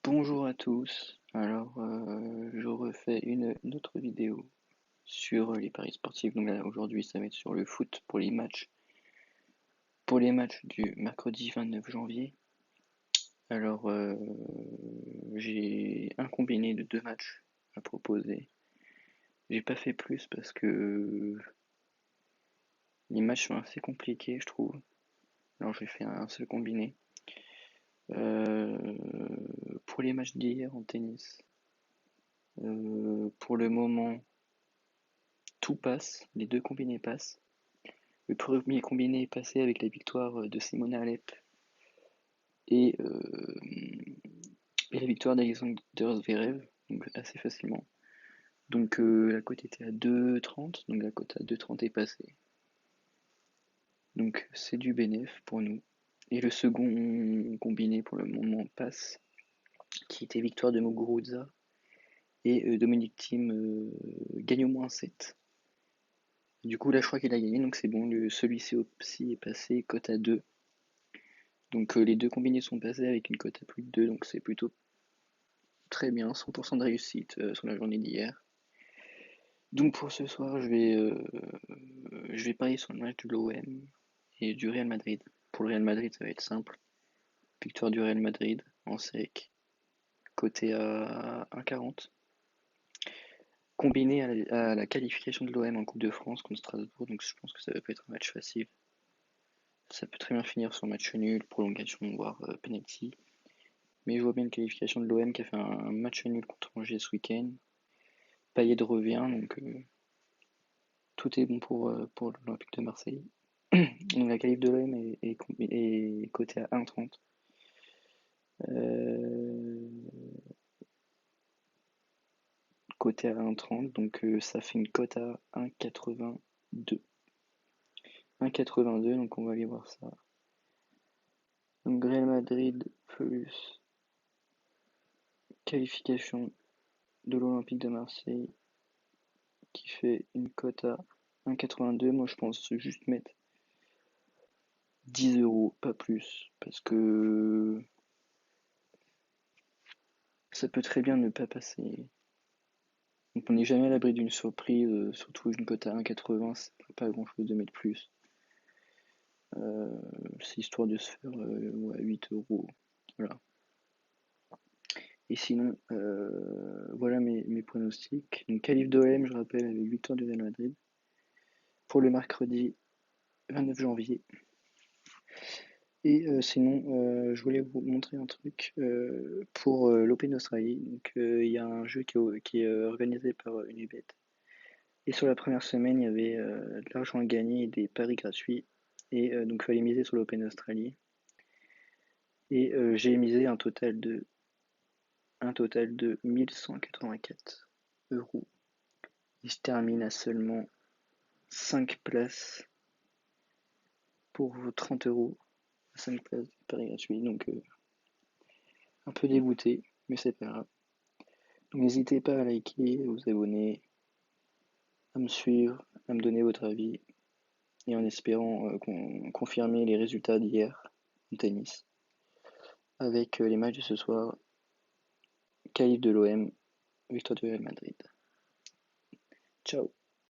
Bonjour à tous. Alors, je refais une autre vidéo sur les paris sportifs. Donc là, aujourd'hui, ça va être sur le foot pour les matchs du mercredi 29 janvier. Alors, j'ai un combiné de deux matchs à proposer. J'ai pas fait plus parce que les matchs sont assez compliqués, je trouve. Alors, j'ai fait un seul combiné. Pour les matchs d'hier en tennis, pour le moment, tout passe, les deux combinés passent. Le premier combiné est passé avec la victoire de Simona Halep et, et la victoire d'Alexander Zverev, donc assez facilement. Donc la cote était à 2,30, donc la cote à 2,30 est passée. Donc c'est du bénéf pour nous. Et le second combiné pour le moment passe, qui était victoire de Muguruza et Dominic Thiem gagne au moins 7. Du coup là je crois qu'il a gagné, donc c'est bon, celui-ci aussi est passé, cote à 2. Donc les deux combinés sont passés avec une cote à plus de 2, donc c'est plutôt très bien, 100% de réussite sur la journée d'hier. Donc pour ce soir, je vais parier sur le match de l'OM et du Real Madrid. Pour le Real Madrid, ça va être simple. Victoire du Real Madrid en sec, coté à 1,40. Combiné à la qualification de l'OM en Coupe de France contre Strasbourg, donc je pense que ça va pas être un match facile. Ça peut très bien finir sur match nul, prolongation, voire penalty. Mais je vois bien une qualification de l'OM qui a fait un match nul contre Angers ce week-end. Payet revient, donc tout est bon pour l'Olympique de Marseille. Donc la qualif de l'OM est cotée à 1,30. Euh, Coté à 1,30, donc ça fait une cote à 1,82. 1,82, donc on va aller voir ça. Donc Real Madrid plus qualification de l'Olympique de Marseille qui fait une cote à 1,82. Moi je pense juste mettre 10 euros, pas plus, parce que ça peut très bien ne pas passer. Donc on n'est jamais à l'abri d'une surprise, surtout une cote à 1,80, c'est pas grand chose de mettre plus. C'est histoire de se faire ouais, 8 euros. Voilà. Et sinon, voilà mes pronostics. Donc qualif d'OM, je rappelle, avec victoire du Real Madrid. Pour le mercredi 29 janvier. Et sinon, je voulais vous montrer un truc pour l'Open Australie. Donc, il y a un jeu qui est organisé par Unibet. Et sur la première semaine, il y avait de l'argent à gagner et des paris gratuits. Et donc, il fallait miser sur l'Open Australie. Et j'ai misé un total de 1184 euros. Il se termine à seulement 5 places pour 30 euros. 5 places de paris gratuits. Donc, un peu dégoûté, mais c'est pas grave. Donc n'hésitez pas à liker, à vous abonner, à me suivre, à me donner votre avis, et en espérant confirmer les résultats d'hier en tennis, avec les matchs de ce soir, qualif de l'OM, victoire du Real Madrid. Ciao.